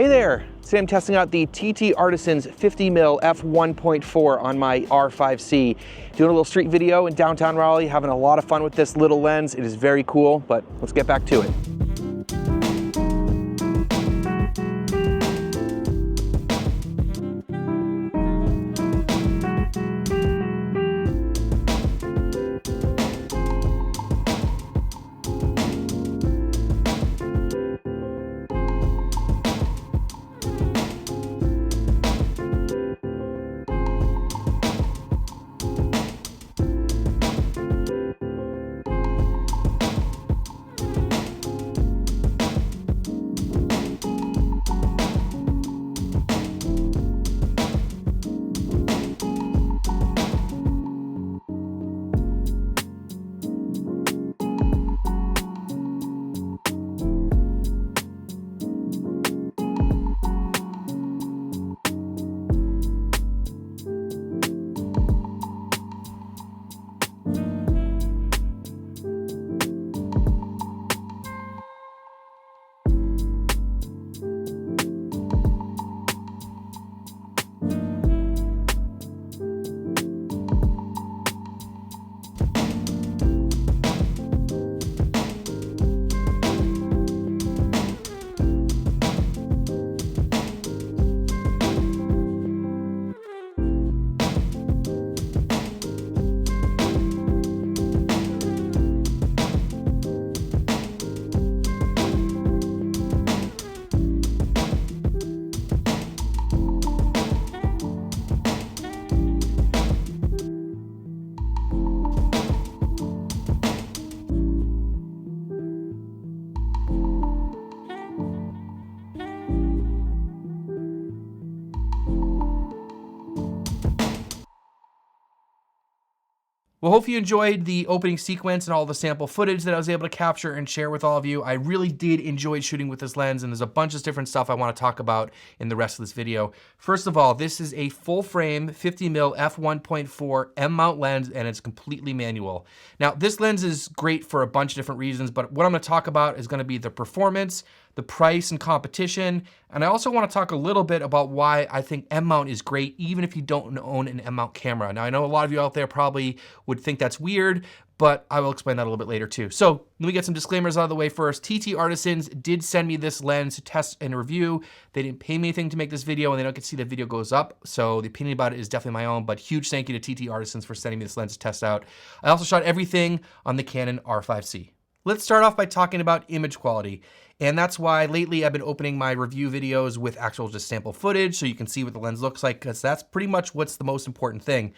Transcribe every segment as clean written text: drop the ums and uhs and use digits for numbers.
Hey there! Today I'm testing out the TTArtisans 50mm f1.4 on my R5C. Doing a little street video in downtown Raleigh, having a lot of fun with this little lens. It is very cool, but let's get back to it. Well, hope you enjoyed the opening sequence and all the sample footage that I was able to capture and share with all of you. I really did enjoy shooting with this lens, and there's a bunch of different stuff I want to talk about in the rest of this video. First of all, this is a full frame 50mm f1.4 M-mount lens, and it's completely manual. Now, this lens is great for a bunch of different reasons, but what I'm going to talk about is going to be the performance, the price and competition, and I also want to talk a little bit about why I think M-mount is great even if you don't own an M-mount camera. Now, I know a lot of you out there probably would think that's weird, but I will explain that a little bit later too. So let me get some disclaimers out of the way first. TTArtisans did send me this lens to test and review. They didn't pay me anything to make this video, and they don't get to see the video goes up, so the opinion about it is definitely my own, but huge thank you to TTArtisans for sending me this lens to test out. I also shot everything on the Canon R5C. Let's start off by talking about image quality. And that's why lately I've been opening my review videos with actual just sample footage so you can see what the lens looks like, because that's pretty much what's the most important thing.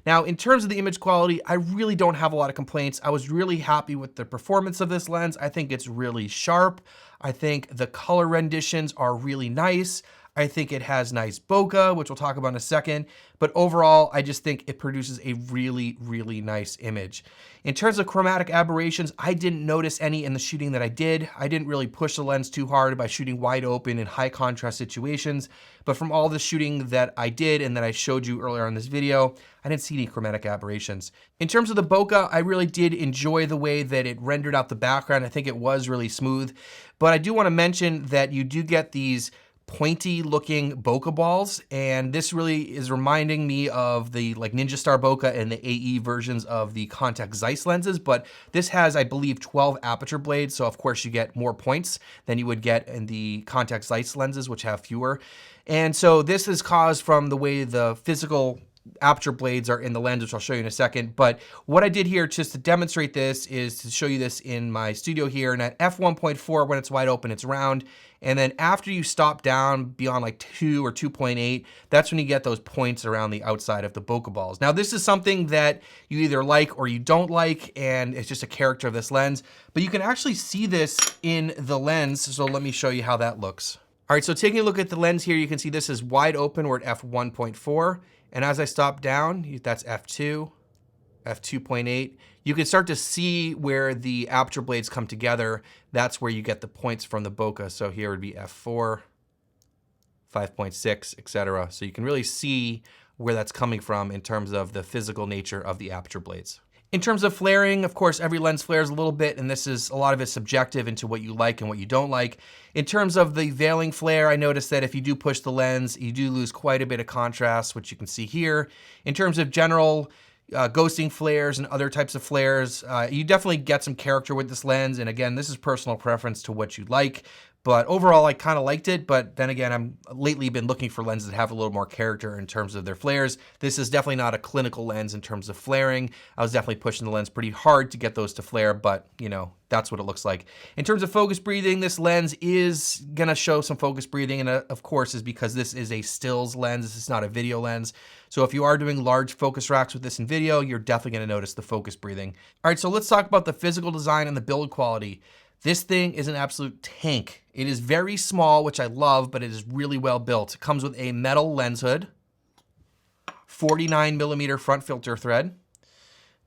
Now, in terms of the image quality, I really don't have a lot of complaints. I was really happy with the performance of this lens. I think it's really sharp. I think the color renditions are really nice. I think it has nice bokeh, which we'll talk about in a second. But overall, I just think it produces a really, really nice image. In terms of chromatic aberrations, I didn't notice any in the shooting that I did. I didn't really push the lens too hard by shooting wide open in high contrast situations. But from all the shooting that I did and that I showed you earlier in this video, I didn't see any chromatic aberrations. In terms of the bokeh, I really did enjoy the way that it rendered out the background. I think it was really smooth. But I do want to mention that you do get these pointy looking bokeh balls, and this really is reminding me of the Ninja Star bokeh and the AE versions of the Contax Zeiss lenses, but this has, I believe, 12 aperture blades, so of course you get more points than you would get in the Contax Zeiss lenses, which have fewer. And so this is caused from the way the physical aperture blades are in the lens, which I'll show you in a second. But what I did here just to demonstrate this is to show you this in my studio here. And at f1.4, when it's wide open, it's round. And then after you stop down beyond like 2 or 2.8, that's when you get those points around the outside of the bokeh balls. Now, this is something that you either like or you don't like, and it's just a character of this lens. But you can actually see this in the lens. So let me show you how that looks. All right, so taking a look at the lens here, you can see this is wide open. We're at f1.4. And as I stop down, that's f2, f2.8. You can start to see where the aperture blades come together. That's where you get the points from the bokeh. So here would be f4, 5.6, etc. So you can really see where that's coming from in terms of the physical nature of the aperture blades. In terms of flaring, of course, every lens flares a little bit, and this is a lot of it subjective into what you like and what you don't like. In terms of the veiling flare, I noticed that if you do push the lens, you do lose quite a bit of contrast, which you can see here. In terms of general ghosting flares and other types of flares, you definitely get some character with this lens. And again, this is personal preference to what you like. But overall, I kind of liked it. But then again, I'm lately been looking for lenses that have a little more character in terms of their flares. This is definitely not a clinical lens in terms of flaring. I was definitely pushing the lens pretty hard to get those to flare, but you know, that's what it looks like. In terms of focus breathing, this lens is gonna show some focus breathing, and of course is because this is a stills lens. This is not a video lens. So if you are doing large focus racks with this in video, you're definitely gonna notice the focus breathing. All right, so let's talk about the physical design and the build quality. This thing is an absolute tank. It is very small, which I love, but it is really well built. It comes with a metal lens hood, 49mm front filter thread.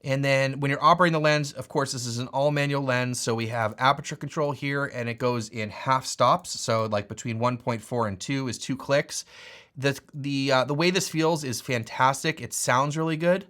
And then when you're operating the lens, of course, this is an all manual lens. So we have aperture control here, and it goes in half stops. So like between 1.4 and 2 is 2 clicks. The way this feels is fantastic. It sounds really good.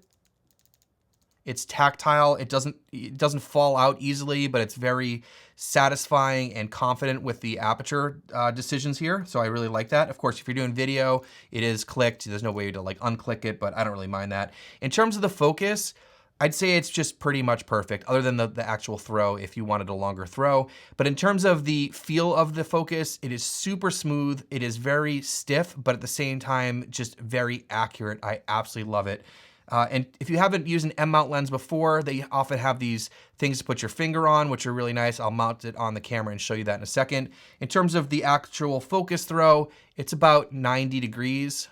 It's tactile. It doesn't fall out easily, but it's very satisfying and confident with the aperture decisions here. So I really like that. Of course, if you're doing video, it is clicked. There's no way to like unclick it, but I don't really mind that. In terms of the focus, I'd say it's just pretty much perfect, other than the actual throw if you wanted a longer throw. But in terms of the feel of the focus, it is super smooth. It is very stiff, but at the same time, just very accurate. I absolutely love it. And if you haven't used an M-mount lens before, they often have these things to put your finger on, which are really nice. I'll mount it on the camera and show you that in a second. In terms of the actual focus throw, it's about 90 degrees.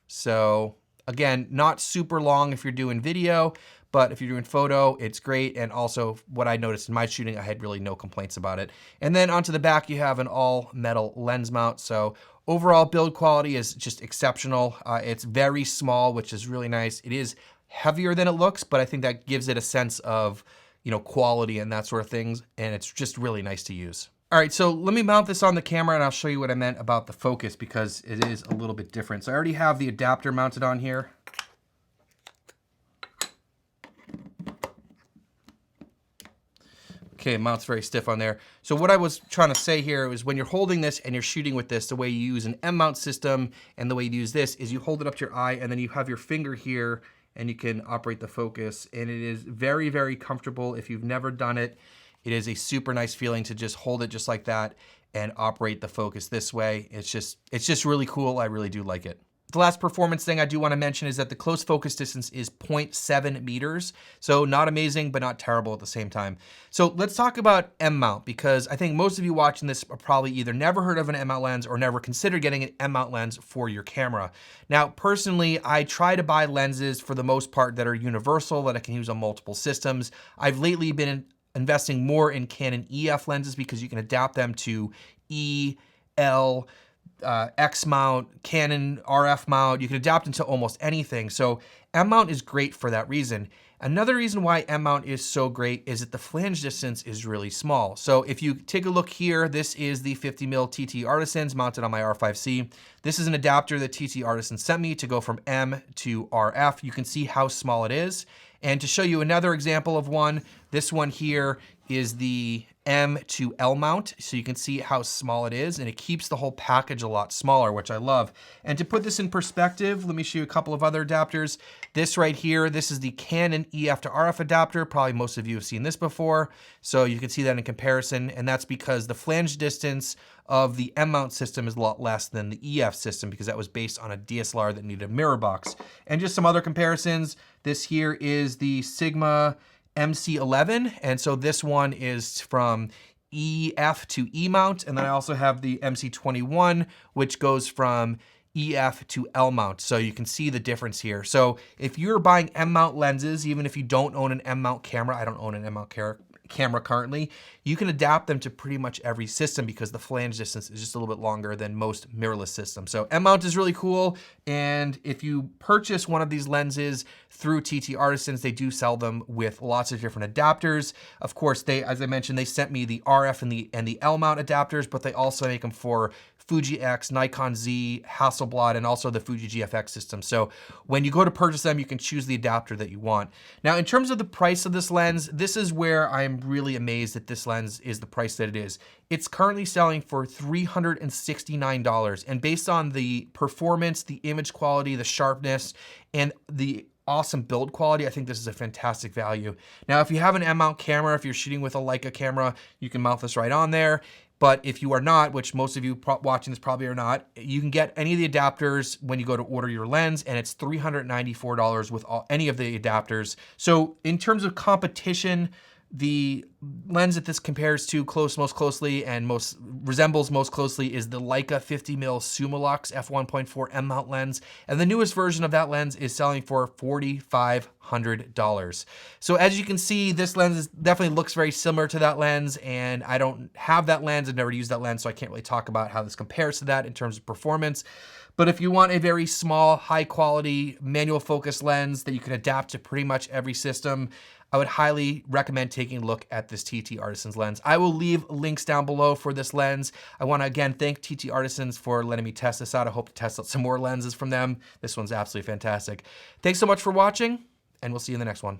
So again, not super long if you're doing video, but if you're doing photo, it's great. And also what I noticed in my shooting, I had really no complaints about it. And then onto the back, you have an all metal lens mount. So overall build quality is just exceptional. It's very small, which is really nice. It is heavier than it looks, but I think that gives it a sense of, you know, quality and that sort of things. And it's just really nice to use. All right, so let me mount this on the camera and I'll show you what I meant about the focus because it is a little bit different. So I already have the adapter mounted on here. Okay, it mounts very stiff on there. So what I was trying to say here was when you're holding this and you're shooting with this, the way you use an M-mount system and the way you use this is you hold it up to your eye and then you have your finger here and you can operate the focus. And it is very, very comfortable. If you've never done it, it is a super nice feeling to just hold it just like that and operate the focus this way. It's just really cool. I really do like it. The last performance thing I do want to mention is that the close focus distance is 0.7 meters. So not amazing, but not terrible at the same time. So let's talk about M-mount because I think most of you watching this are probably either never heard of an M-mount lens or never considered getting an M-mount lens for your camera. Now, personally, I try to buy lenses for the most part that are universal, that I can use on multiple systems. I've lately been investing more in Canon EF lenses because you can adapt them to E, L, X mount, Canon RF mount. You can adapt into almost anything. So M-mount is great for that reason. Another reason why M-mount is so great is that the flange distance is really small. So if you take a look here, this is the 50mm TTArtisans mounted on my R5C. This is an adapter that TTArtisans sent me to go from M to RF. You can see how small it is. And to show you another example of one, this one here is the M to L mount. So you can see how small it is and it keeps the whole package a lot smaller, which I love. And to put this in perspective, let me show you a couple of other adapters. This right here, this is the Canon EF to RF adapter. Probably most of you have seen this before. So you can see that in comparison. And that's because the flange distance of the M-mount system is a lot less than the EF system because that was based on a DSLR that needed a mirror box. And just some other comparisons. This here is the Sigma MC11, and so this one is from EF to E mount, and then I also have the MC21, which goes from EF to L mount, so you can see the difference here. So if you're buying M-mount lenses, even if you don't own an M-mount camera, I don't own an M-mount camera currently, you can adapt them to pretty much every system because the flange distance is just a little bit longer than most mirrorless systems. So M-mount is really cool, and if you purchase one of these lenses through TTArtisans, they do sell them with lots of different adapters. Of course, they, as I mentioned, they sent me the RF and the L mount adapters, but they also make them for Fuji X, Nikon Z, Hasselblad, and also the Fuji GFX system. So when you go to purchase them, you can choose the adapter that you want. Now, in terms of the price of this lens, this is where I'm really amazed that this lens is the price that it is. It's currently selling for $369, and based on the performance, the image quality, the sharpness, and the awesome build quality, I think this is a fantastic value. Now, if you have an M-mount camera, if you're shooting with a Leica camera, you can mount this right on there. But if you are not, which most of you watching this probably are not, you can get any of the adapters when you go to order your lens, and it's $394 with any of the adapters. So in terms of competition, the lens that this compares to most closely and resembles most closely is the Leica 50mm Summilux f1.4 M-mount lens. And the newest version of that lens is selling for $4,500. So as you can see, this lens definitely looks very similar to that lens, and I don't have that lens. I've never used that lens, so I can't really talk about how this compares to that in terms of performance. But if you want a very small, high quality manual focus lens that you can adapt to pretty much every system, I would highly recommend taking a look at this TTArtisans lens. I will leave links down below for this lens. I want to again thank TTArtisans for letting me test this out. I hope to test out some more lenses from them. This one's absolutely fantastic. Thanks so much for watching, and we'll see you in the next one.